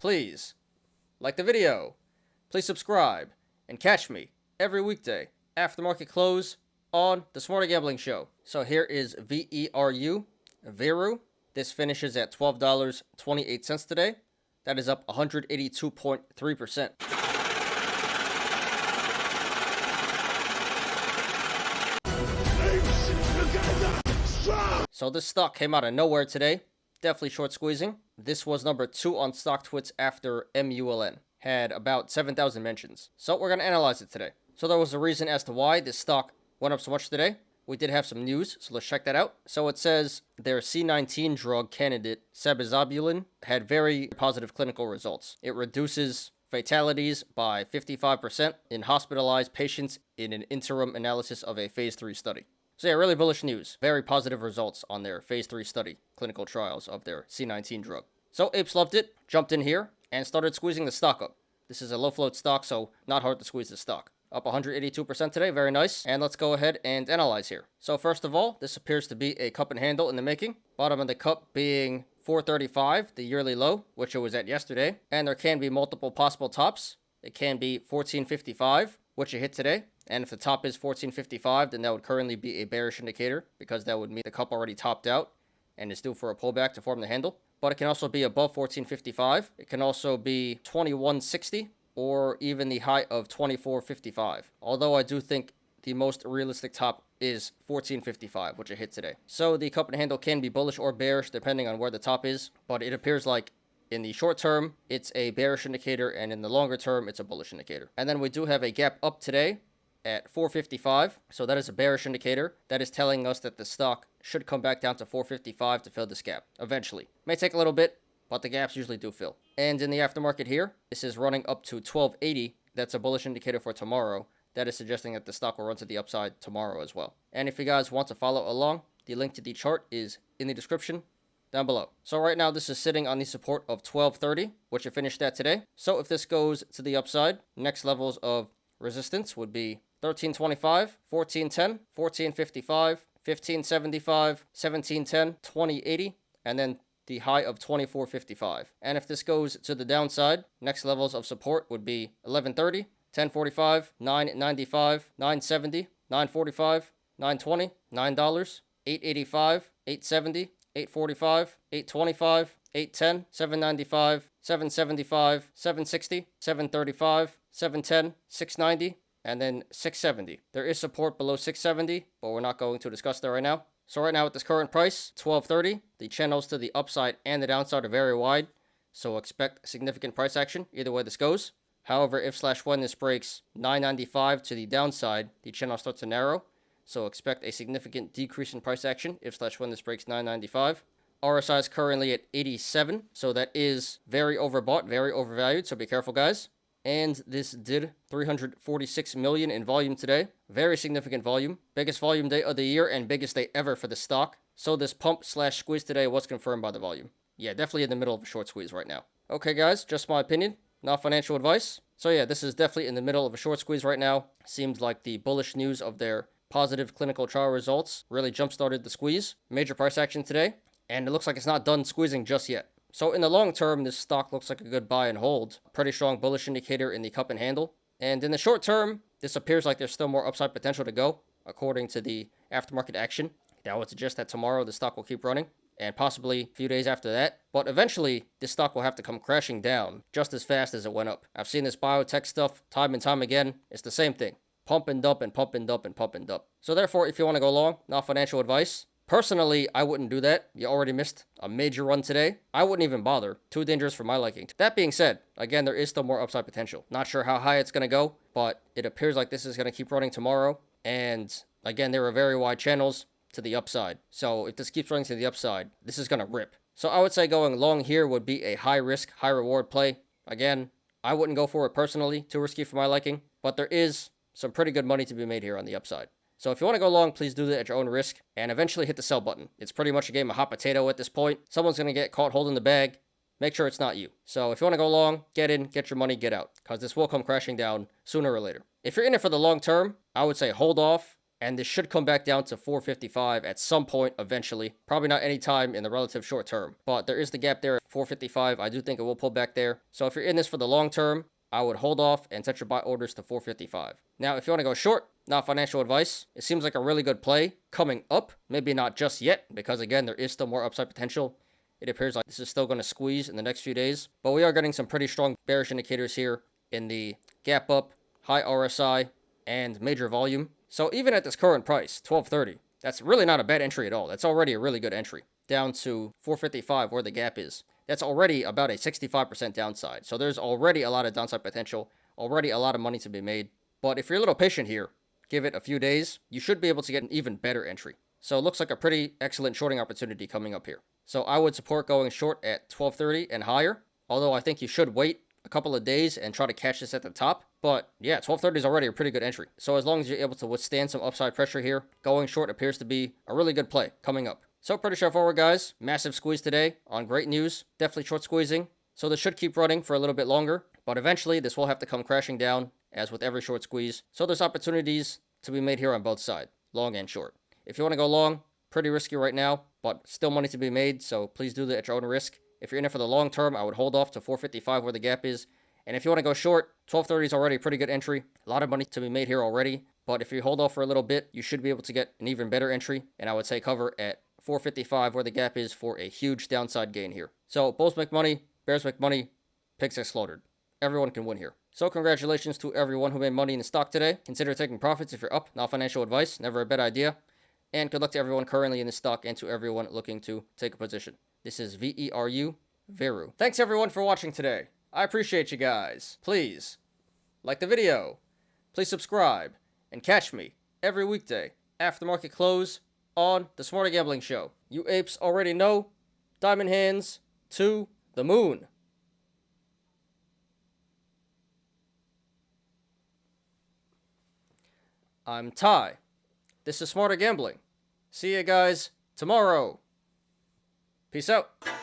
please like the video, please subscribe, and catch me every weekday after market close on the Smarter Gambling Show. So here is VERU. This finishes at $12.28 today. That is up 182.3%. So this stock came out of nowhere today. Definitely short squeezing. This was number 2 on StockTwits after MULN. Had about 7,000 mentions. So we're going to analyze it today. So there was a reason as to why this stock went up so much today. We did have some news, so let's check that out. So it says their C19 drug candidate, sabizabulin, had very positive clinical results. It reduces fatalities by 55% in hospitalized patients in an interim analysis of a phase 3 study. So yeah, really bullish news. Very positive results on their phase 3 study, clinical trials of their C19 drug. So apes loved it, jumped in here, and started squeezing the stock up. This is a low float stock, so not hard to squeeze the stock. Up 182% today, very nice. And let's go ahead and analyze here. So first of all, this appears to be a cup and handle in the making. Bottom of the cup being 435, the yearly low, which it was at yesterday. And there can be multiple possible tops. It can be 1455, which it hit today. And if the top is 1455, then that would currently be a bearish indicator because that would mean the cup already topped out and is due for a pullback to form the handle. But it can also be above 1455. It can also be 2160 or even the high of 2455. Although I do think the most realistic top is 1455, which it hit today. So the cup and handle can be bullish or bearish depending on where the top is, but it appears like in the short term, it's a bearish indicator, and in the longer term, it's a bullish indicator. And then we do have a gap up today at 455, so that is a bearish indicator. That is telling us that the stock should come back down to 455 to fill this gap eventually. May take a little bit, but the gaps usually do fill. And in the aftermarket here, this is running up to 1280. That's a bullish indicator for tomorrow. That is suggesting that the stock will run to the upside tomorrow as well. And if you guys want to follow along, the link to the chart is in the description down below. So right now, this is sitting on the support of 1230, which it finished at today. So if this goes to the upside, next levels of resistance would be 1325, 1410, 1455, 1575, 1710, 2080, and then the high of 2455. And if this goes to the downside, next levels of support would be 1130, 1045, 995, 970, 945, 920, $9, 885, 870, 845, 825, 810, 795, 775, 760, 735, 710, 690, and then 670. There is support below 670, but we're not going to discuss that right now. So right now at this current price, 1230, the channels to the upside and the downside are very wide, so expect significant price action either way this goes. However, if/when this breaks 995 to the downside, the channel starts to narrow, so expect a significant decrease in price action if/when this breaks 995. RSI is currently at 87, so that is very overbought, very overvalued, so be careful, guys. And this did 346 million in volume today. Very significant volume. Biggest volume day of the year and biggest day ever for the stock. So this pump/squeeze today was confirmed by the volume. Yeah, definitely in the middle of a short squeeze right now. Okay, guys, just my opinion, not financial advice. So yeah, this is definitely in the middle of a short squeeze right now. Seems like the bullish news of their positive clinical trial results really jump-started the squeeze. Major price action today, and it looks like it's not done squeezing just yet. So in the long term, this stock looks like a good buy and hold. Pretty strong bullish indicator in the cup and handle. And in the short term, this appears like there's still more upside potential to go, according to the aftermarket action. That would suggest that tomorrow the stock will keep running, and possibly a few days after that. But eventually, this stock will have to come crashing down just as fast as it went up. I've seen this biotech stuff time and time again. It's the same thing. Pump and dump and pump and dump and pump and dump. So therefore, if you want to go long, not financial advice. Personally, I wouldn't do that. You already missed a major run today. I wouldn't even bother. Too dangerous for my liking. That being said, again, there is still more upside potential. Not sure how high it's going to go, but it appears like this is going to keep running tomorrow. And again, there are very wide channels to the upside. So if this keeps running to the upside, this is going to rip. So I would say going long here would be a high risk, high reward play. Again, I wouldn't go for it personally. Too risky for my liking. But there is some pretty good money to be made here on the upside. So if you want to go long, please do that at your own risk and eventually hit the sell button. It's pretty much a game of hot potato at this point. Someone's going to get caught holding the bag. Make sure it's not you. So if you want to go long, get in, get your money, get out, because this will come crashing down sooner or later. If you're in it for the long term, I would say hold off and this should come back down to 455 at some point eventually. Probably not any time in the relative short term, but there is the gap there at 455. I do think it will pull back there. So if you're in this for the long term, I would hold off and set your buy orders to 455. Now, if you want to go short, not financial advice, it seems like a really good play coming up. Maybe not just yet, because again, there is still more upside potential. It appears like this is still going to squeeze in the next few days, but we are getting some pretty strong bearish indicators here in the gap up, high RSI, and major volume. So even at this current price, 1230, that's really not a bad entry at all. That's already a really good entry. Down to 455 where the gap is. That's already about a 65% downside. So there's already a lot of downside potential, already a lot of money to be made. But if you're a little patient here, give it a few days, you should be able to get an even better entry. So it looks like a pretty excellent shorting opportunity coming up here. So I would support going short at 1230 and higher, although I think you should wait a couple of days and try to catch this at the top. But yeah, 1230 is already a pretty good entry. So as long as you're able to withstand some upside pressure here, going short appears to be a really good play coming up. So pretty straightforward, guys. Massive squeeze today on great news. Definitely short squeezing. So this should keep running for a little bit longer, but eventually this will have to come crashing down, as with every short squeeze. So there's opportunities to be made here on both sides, long and short. If you want to go long, pretty risky right now, but still money to be made, so please do that at your own risk. If you're in it for the long term, I would hold off to 455 where the gap is. And if you want to go short, 1230 is already a pretty good entry. A lot of money to be made here already, but if you hold off for a little bit, you should be able to get an even better entry, and I would say cover at 455 where the gap is for a huge downside gain here. So bulls make money, bears make money, pigs get slaughtered. Everyone can win here. So congratulations to everyone who made money in the stock today. Consider taking profits if you're up. Not financial advice, never a bad idea. And good luck to everyone currently in the stock and to everyone looking to take a position. This is VERU, VERU. Thanks everyone for watching today. I appreciate you guys. Please like the video. Please subscribe and catch me every weekday after market close on the Smarter Gambling Show. You apes already know. Diamond hands to the moon. I'm Ty. This is Smarter Gambling. See you guys tomorrow. Peace out.